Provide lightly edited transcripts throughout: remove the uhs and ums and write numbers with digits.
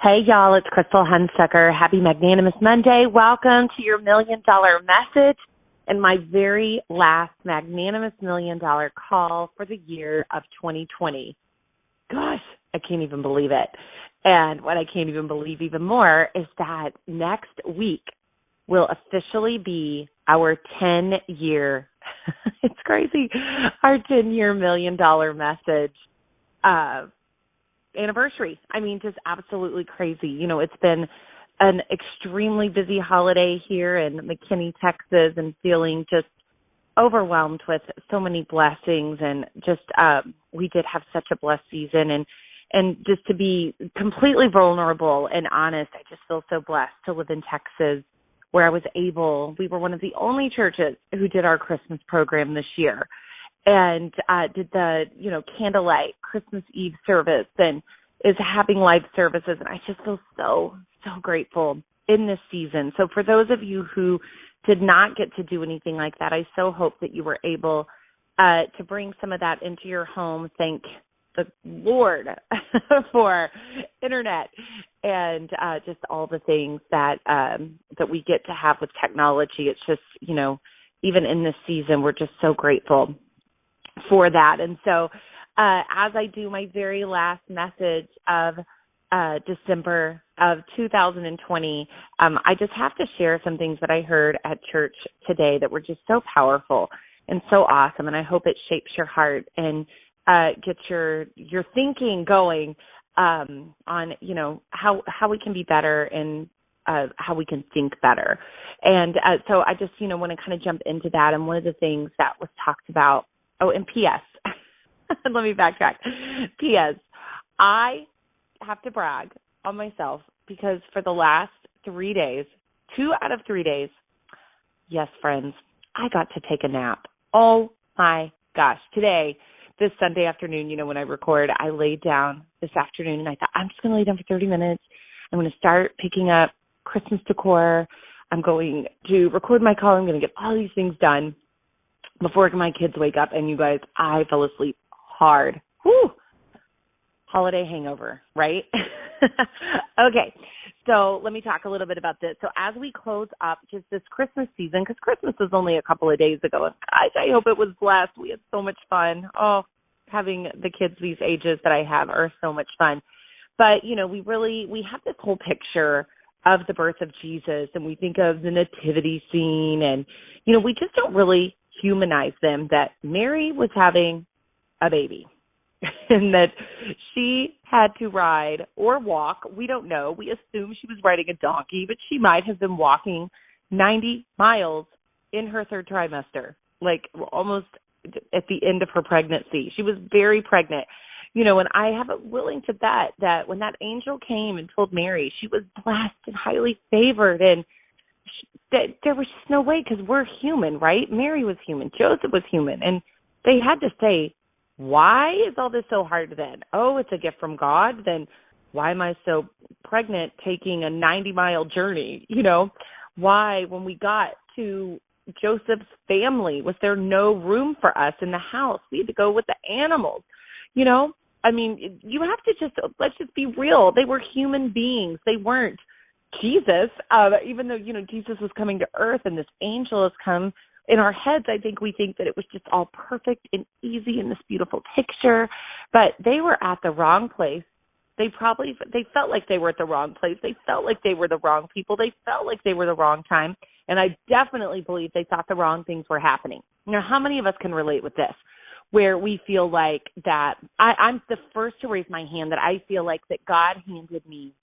Hey, y'all, it's Krystal Hunsucker. Happy Magnanimous Monday. Welcome to your $1 million message and my very last Magnanimous $1 million call for the year of 2020. Gosh, I can't even believe it. And what I can't even believe even more is that next week will officially be our 10-year, it's crazy, our 10-year $1 million message anniversary. I mean, just absolutely crazy. You know, it's been an extremely busy holiday here in McKinney, Texas, and feeling just overwhelmed with so many blessings. And just we did have such a blessed season. And just to be completely vulnerable and honest, I just feel so blessed to live in Texas, where we were one of the only churches who did our Christmas program this year. And did the, candlelight Christmas Eve service and is having live services. And I just feel so grateful in this season. So for those of you who did not get to do anything like that, I so hope that you were able to bring some of that into your home. Thank the Lord for internet and just all the things that we get to have with technology. It's just, even in this season, we're just so grateful for that. And so as I do my very last message of December of 2020, I just have to share some things that I heard at church today that were just so powerful and so awesome. And I hope it shapes your heart and gets your thinking going on, how we can be better and how we can think better. And so I just, want to kind of jump into that. And one of the things that was talked about, and P.S., let me backtrack. P.S., I have to brag on myself because for the last 3 days, 2 out of 3 days, yes, friends, I got to take a nap. Oh, my gosh. Today, this Sunday afternoon, when I record, I laid down this afternoon and I thought, I'm just going to lay down for 30 minutes. I'm going to start picking up Christmas decor. I'm going to record my call. I'm going to get all these things done before my kids wake up. And you guys, I fell asleep hard. Whew. Holiday hangover, right? Okay. So let me talk a little bit about this. So as we close up just this Christmas season, because Christmas was only a couple of days ago, and I hope it was blessed. We had so much fun. Oh, having the kids these ages that I have are so much fun. But, we have this whole picture of the birth of Jesus, and we think of the nativity scene, and, we just don't really humanize them that Mary was having a baby and that she had to ride or walk. We don't know. We assume she was riding a donkey, but she might have been walking 90 miles in her third trimester, like almost at the end of her pregnancy. She was very pregnant, and I have it willing to bet that when that angel came and told Mary she was blessed and highly favored, and there was just no way, because we're human, right? Mary was human. Joseph was human. And they had to say, why is all this so hard then? Oh, it's a gift from God. Then why am I so pregnant taking a 90-mile journey? Why, when we got to Joseph's family, was there no room for us in the house? We had to go with the animals. I mean, you have to let's just be real. They were human beings. They weren't Jesus, even though, Jesus was coming to earth and this angel has come. In our heads, I think we think that it was just all perfect and easy in this beautiful picture, but they were at the wrong place. They felt like they were at the wrong place. They felt like they were the wrong people. They felt like they were the wrong time. And I definitely believe they thought the wrong things were happening. How many of us can relate with this, where we feel like that? I'm the first to raise my hand that I feel like that God handed me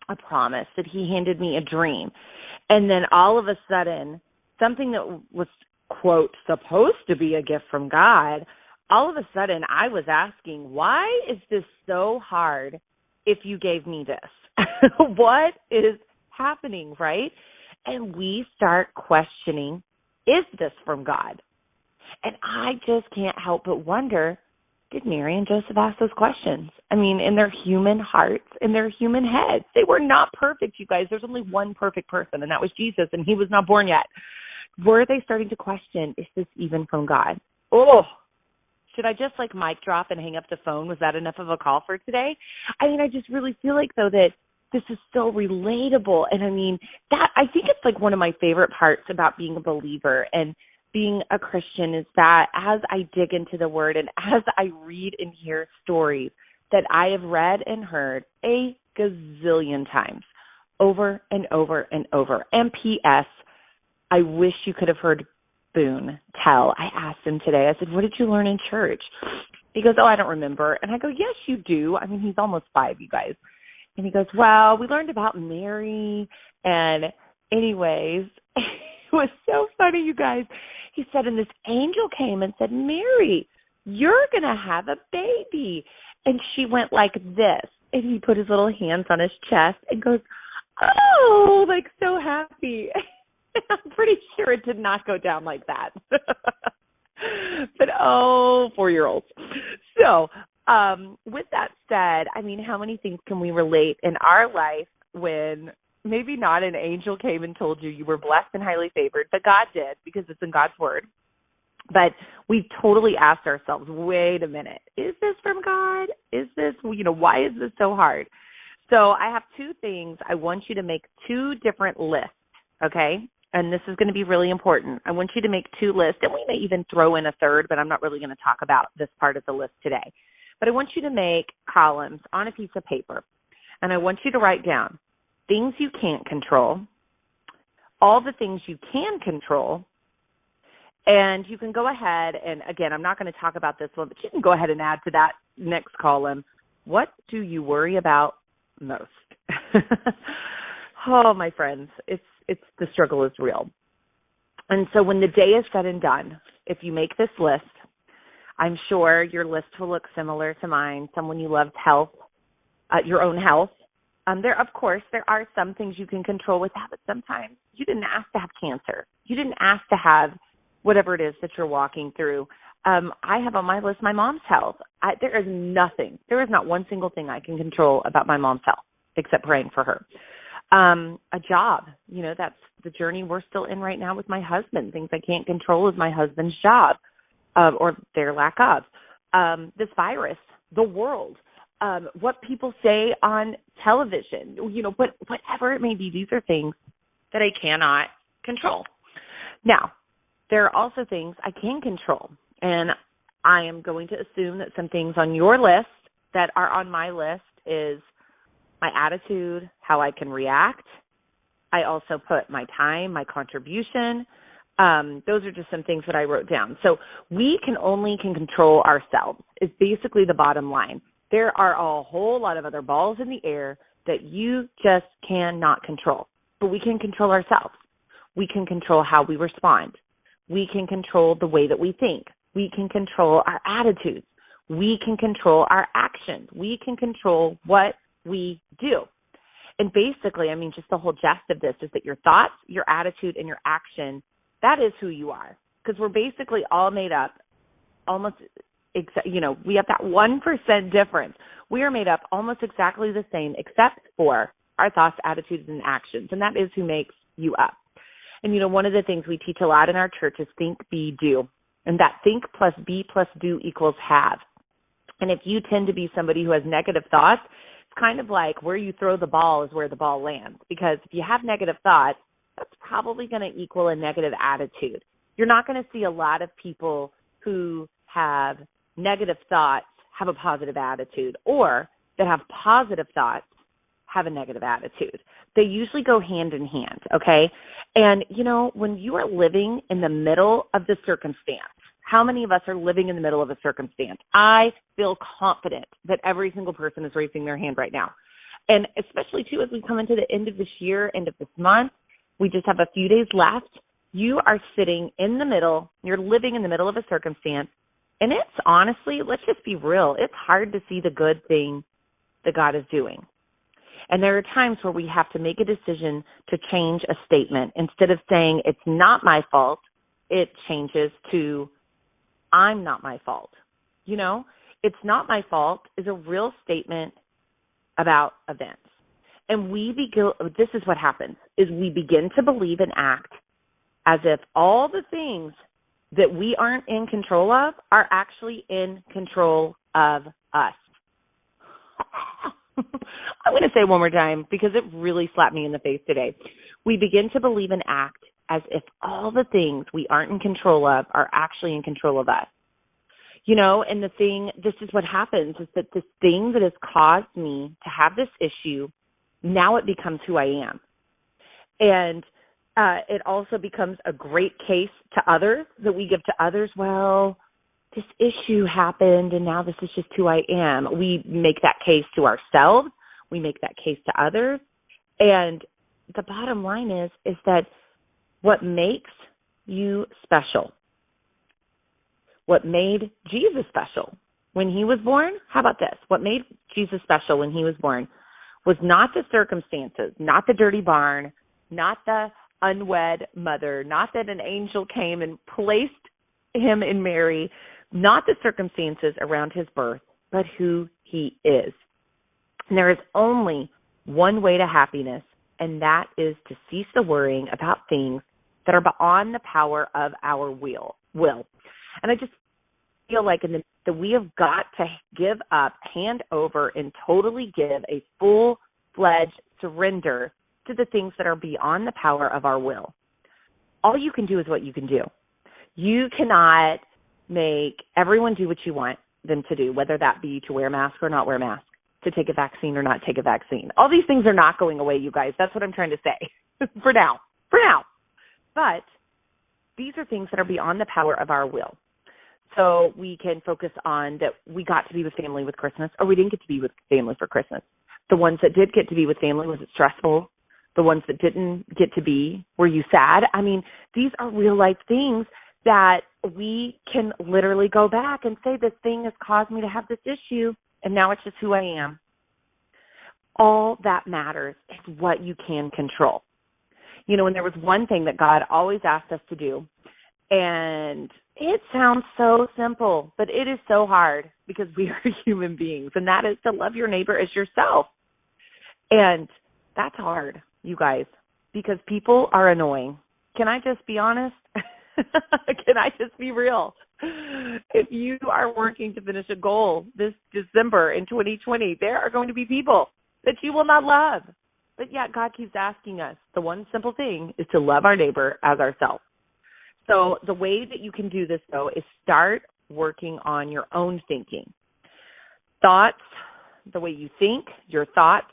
a promise, that he handed me a dream. And then all of a sudden, something that was, quote, supposed to be a gift from God, all of a sudden I was asking, why is this so hard if you gave me this? What is happening, right? And we start questioning, is this from God? And I just can't help but wonder, did Mary and Joseph ask those questions? I mean, in their human hearts, in their human heads. They were not perfect, you guys. There's only one perfect person, and that was Jesus, and he was not born yet. Were they starting to question, is this even from God? Oh, should I just mic drop and hang up the phone? Was that enough of a call for today? I mean, I just really feel like, though, that this is so relatable. And I mean, I think it's like one of my favorite parts about being a believer and being a Christian is that as I dig into the Word and as I read and hear stories that I have read and heard a gazillion times over and over and over. And P.S., I wish you could have heard Boone tell. I asked him today, I said, what did you learn in church? He goes, oh, I don't remember. And I go, yes, you do. I mean, he's almost 5, you guys. And he goes, well, we learned about Mary. And anyways, it was so funny, you guys. He said, and this angel came and said, Mary, you're going to have a baby. And she went like this. And he put his little hands on his chest and goes, oh, like so happy. I'm pretty sure it did not go down like that. But, 4-year-olds. So with that said, I mean, how many things can we relate in our life when maybe not an angel came and told you were blessed and highly favored, but God did because it's in God's word. But we've totally asked ourselves, wait a minute, is this from God? Is this, why is this so hard? So I have 2 things. I want you to make 2 different lists, okay? And this is going to be really important. I want you to make 2 lists, and we may even throw in a third, but I'm not really going to talk about this part of the list today. But I want you to make columns on a piece of paper, and I want you to write down things you can't control, all the things you can control, and you can go ahead and, again, I'm not going to talk about this one, but you can go ahead and add to that next column, what do you worry about most? Oh, my friends, it's the struggle is real. And so when the day is said and done, if you make this list, I'm sure your list will look similar to mine. Someone you loved health, your own health. Of course, there are some things you can control with that, but sometimes you didn't ask to have cancer. You didn't ask to have whatever it is that you're walking through. I have on my list my mom's health. There is not one single thing I can control about my mom's health except praying for her. A job, that's the journey we're still in right now with my husband. Things I can't control is my husband's job or their lack of. This virus, the world, what people say on television, whatever it may be, these are things that I cannot control. Now, there are also things I can control, and I am going to assume that some things on your list that are on my list is my attitude, how I can react. I also put my time, my contribution. Those are just some things that I wrote down. So we can control ourselves is basically the bottom line. There are a whole lot of other balls in the air that you just cannot control, but we can control ourselves. We can control how we respond. We can control the way that we think. We can control our attitudes. We can control our actions. We can control what we do. And basically, just the whole gist of this is that your thoughts, your attitude, and your action, that is who you are. Because we're basically all made up almost, we have that 1% difference. We are made up almost exactly the same except for our thoughts, attitudes, and actions. And that is who makes you up. And, one of the things we teach a lot in our church is think, be, do. And that think plus be plus do equals have. And if you tend to be somebody who has negative thoughts, it's kind of like where you throw the ball is where the ball lands. Because if you have negative thoughts, that's probably going to equal a negative attitude. You're not going to see a lot of people who have negative thoughts have a positive attitude, or that have positive thoughts have a negative attitude. They usually go hand in hand, okay? And, when you are living in the middle of the circumstance, how many of us are living in the middle of a circumstance? I feel confident that every single person is raising their hand right now. And especially, too, as we come into the end of this year, end of this month, we just have a few days left. You are sitting in the middle. You're living in the middle of a circumstance. And it's honestly, let's just be real, it's hard to see the good thing that God is doing. And there are times where we have to make a decision to change a statement. Instead of saying, it's not my fault, it changes to, I'm not my fault. It's not my fault is a real statement about events. And this is what happens, is we begin to believe and act as if all the things that we aren't in control of are actually in control of us. I'm going to say it one more time because it really slapped me in the face today. We begin to believe and act as if all the things we aren't in control of are actually in control of us. And this is what happens, is that this thing that has caused me to have this issue, now it becomes who I am. And it also becomes a great case to others that we give to others. Well, this issue happened and now this is just who I am. We make that case to ourselves. We make that case to others. And the bottom line is that what makes you special, what made Jesus special when he was born, how about this? What made Jesus special when he was born was not the circumstances, not the dirty barn, not the unwed mother, not that an angel came and placed him in Mary, not the circumstances around his birth, but who he is. And there is only one way to happiness, and that is to cease the worrying about things that are beyond the power of our will. And I just feel like that we have got to give up, hand over, and totally give a full-fledged surrender to the things that are beyond the power of our will. All you can do is what you can do. You cannot make everyone do what you want them to do, whether that be to wear a mask or not wear a mask, to take a vaccine or not take a vaccine. All these things are not going away, you guys. That's what I'm trying to say for now. But these are things that are beyond the power of our will. So we can focus on that we got to be with family with Christmas, or we didn't get to be with family for Christmas. The ones that did get to be with family, was it stressful? The ones that didn't get to be, were you sad? I mean, these are real life things that we can literally go back and say, this thing has caused me to have this issue, and now it's just who I am. All that matters is what you can control. And there was one thing that God always asked us to do, and it sounds so simple, but it is so hard because we are human beings, and that is to love your neighbor as yourself. And that's hard, you guys, because people are annoying. Can I just be honest? Can I just be real? If you are working to finish a goal this December in 2020, there are going to be people that you will not love. But yet God keeps asking us, the one simple thing is to love our neighbor as ourselves. So the way that you can do this, though, is start working on your own thinking. Thoughts, the way you think, your thoughts,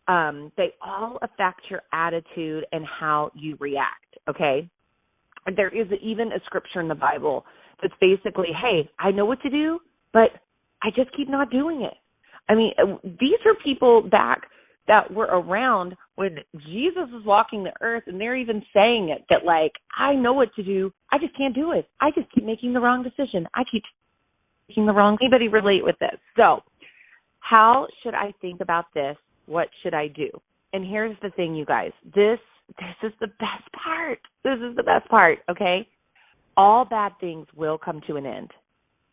they all affect your attitude and how you react, okay? And there is even a scripture in the Bible that's basically, hey, I know what to do, but I just keep not doing it. I mean, these are people back that were around when Jesus was walking the earth, and they're even saying it, that like, I know what to do, I just can't do it. I just keep making the wrong decision. I keep making the wrong. Anybody relate with this? So how should I think about this? What should I do? And here's the thing, you guys. This is the best part. This is the best part, okay? All bad things will come to an end.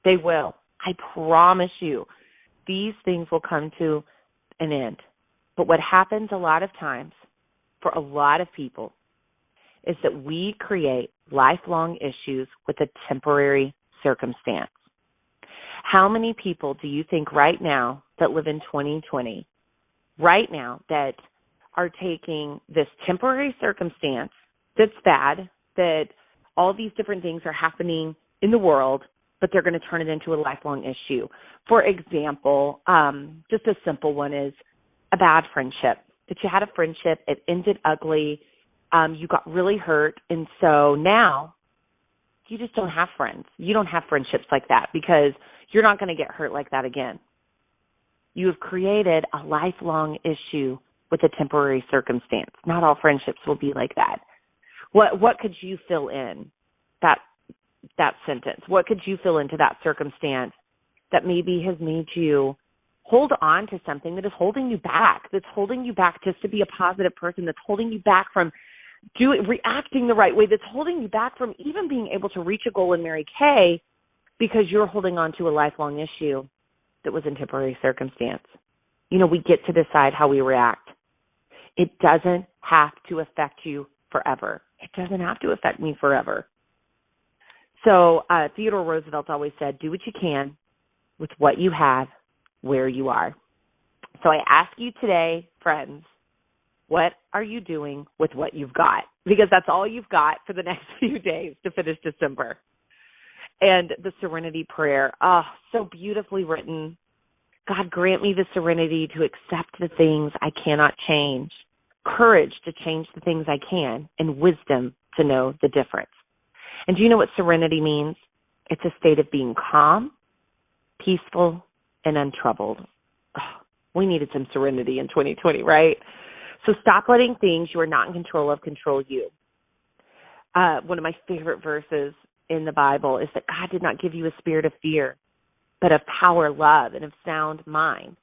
They will. I promise you. These things will come to an end. But what happens a lot of times for a lot of people is that we create lifelong issues with a temporary circumstance. How many people do you think right now that live in 2020, right now, that are taking this temporary circumstance that's bad, that all these different things are happening in the world, but they're going to turn it into a lifelong issue? For example, just a simple one is a bad friendship, that you had a friendship, it ended ugly, you got really hurt, and so now you just don't have friends. You don't have friendships like that because you're not going to get hurt like that again. You have created a lifelong issue with a temporary circumstance. Not all friendships will be like that. What could you fill in that sentence? What could you fill into that circumstance that maybe has made you hold on to something that is holding you back, that's holding you back just to be a positive person, that's holding you back from reacting the right way, that's holding you back from even being able to reach a goal and marry Kay because you're holding on to a lifelong issue that was in temporary circumstance. We get to decide how we react. It doesn't have to affect you forever. It doesn't have to affect me forever. So Theodore Roosevelt always said, do what you can with what you have, where you are. So I ask you today, friends, what are you doing with what you've got? Because that's all you've got for the next few days to finish December. And the serenity prayer, so beautifully written. God, grant me the serenity to accept the things I cannot change, courage to change the things I can, and wisdom to know the difference. And do you know what serenity means? It's a state of being calm, peaceful, and untroubled. We needed some serenity in 2020, right? So stop letting things you are not in control of control you. One of my favorite verses in the Bible is that God did not give you a spirit of fear, but of power, love, and of sound mind.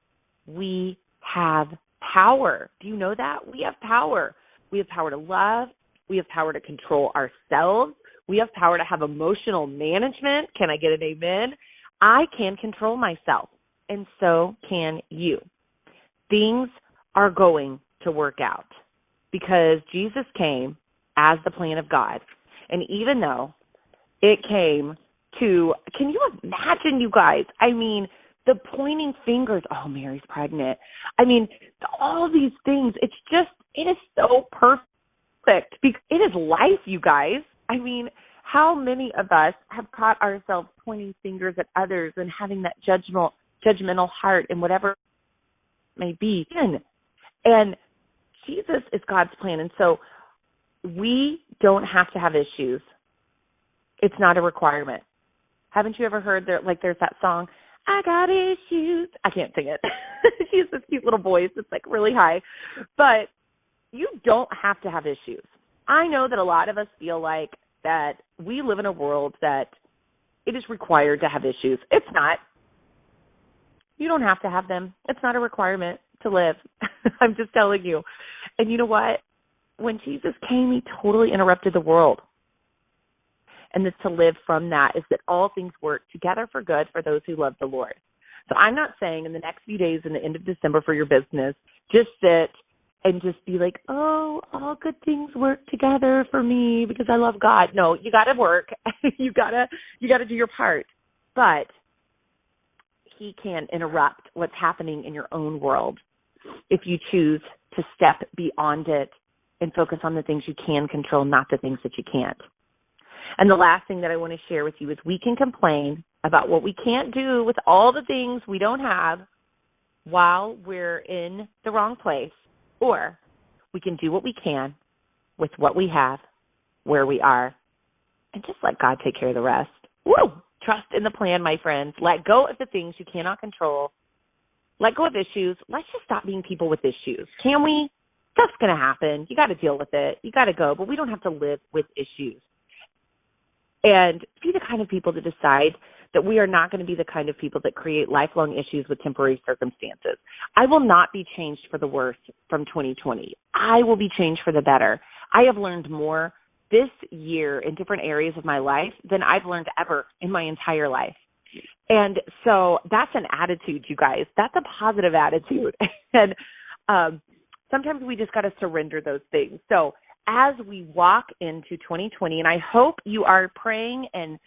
We have power. Do you know that? We have power. We have power to love. We have power to control ourselves. We have power to have emotional management. Can I get an amen? I can control myself, and so can you. Things are going to work out because Jesus came as the plan of God. And even though it came to, can you imagine, you guys? I mean, the pointing fingers, Mary's pregnant. I mean, all these things, it is so perfect because it is life, you guys. I mean, how many of us have caught ourselves pointing fingers at others and having that judgmental heart in whatever it may be? And Jesus is God's plan. And so we don't have to have issues. It's not a requirement. Haven't you ever heard there's that song, I got issues. I can't sing it. She has this cute little voice. It's like really high. But you don't have to have issues. I know that a lot of us feel like that we live in a world that it is required to have issues. It's not. You don't have to have them. It's not a requirement to live. I'm just telling you. And you know what? When Jesus came, he totally interrupted the world. And to live from that is that all things work together for good for those who love the Lord. So I'm not saying in the next few days in the end of December for your business, just sit and just be like, all good things work together for me because I love God. No, you got to work. you got to do your part. But he can interrupt what's happening in your own world if you choose to step beyond it and focus on the things you can control, not the things that you can't. And the last thing that I want to share with you is we can complain about what we can't do with all the things we don't have while we're in the wrong place, or we can do what we can with what we have, where we are, and just let God take care of the rest. Woo! Trust in the plan, my friends. Let go of the things you cannot control. Let go of issues. Let's just stop being people with issues. Can we? Stuff's going to happen. You got to deal with it. You got to go, but we don't have to live with issues. And be the kind of people to decide that we are not going to be the kind of people that create lifelong issues with temporary circumstances. I will not be changed for the worse from 2020. I will be changed for the better. I have learned more this year in different areas of my life than I've learned ever in my entire life. And so that's an attitude, you guys. That's a positive attitude. And sometimes we just got to surrender those things. So as we walk into 2020, and I hope you are praying and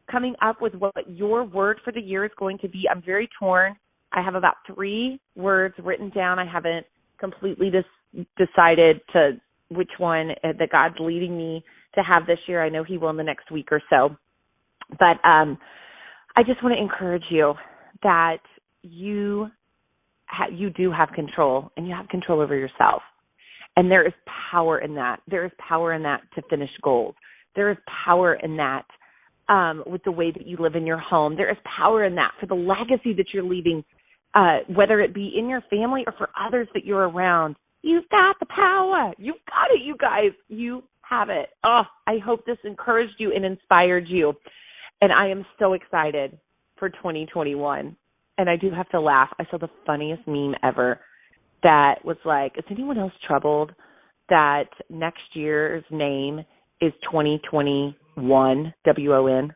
coming up with what your word for the year is going to be. I'm very torn. I have about 3 words written down. I haven't completely decided to which one that God's leading me to have this year. I know he will in the next week or so. But I just want to encourage you that you do have control, and you have control over yourself. And there is power in that. There is power in that to finish goals. There is power in that with the way that you live in your home. There is power in that for the legacy that you're leaving, whether it be in your family or for others that you're around. You've got the power. You've got it, you guys. You have it. Oh, I hope this encouraged you and inspired you. And I am so excited for 2021. And I do have to laugh. I saw the funniest meme ever that was like, is anyone else troubled that next year's name is 2021, WON?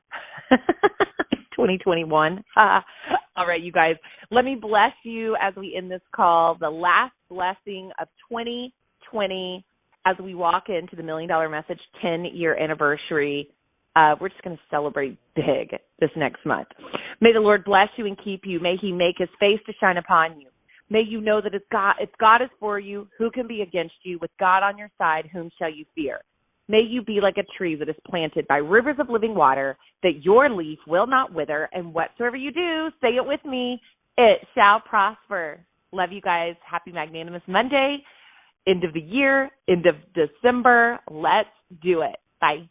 2021. All right, you guys, let me bless you as we end this call. The last blessing of 2020 as we walk into the $1 Million Message 10-year anniversary. We're just going to celebrate big this next month. May the Lord bless you and keep you. May he make his face to shine upon you. May you know that if God is for you, who can be against you? With God on your side, whom shall you fear? May you be like a tree that is planted by rivers of living water, that your leaf will not wither, and whatsoever you do, say it with me, it shall prosper. Love you guys. Happy Magnanimous Monday. End of the year, end of December. Let's do it. Bye.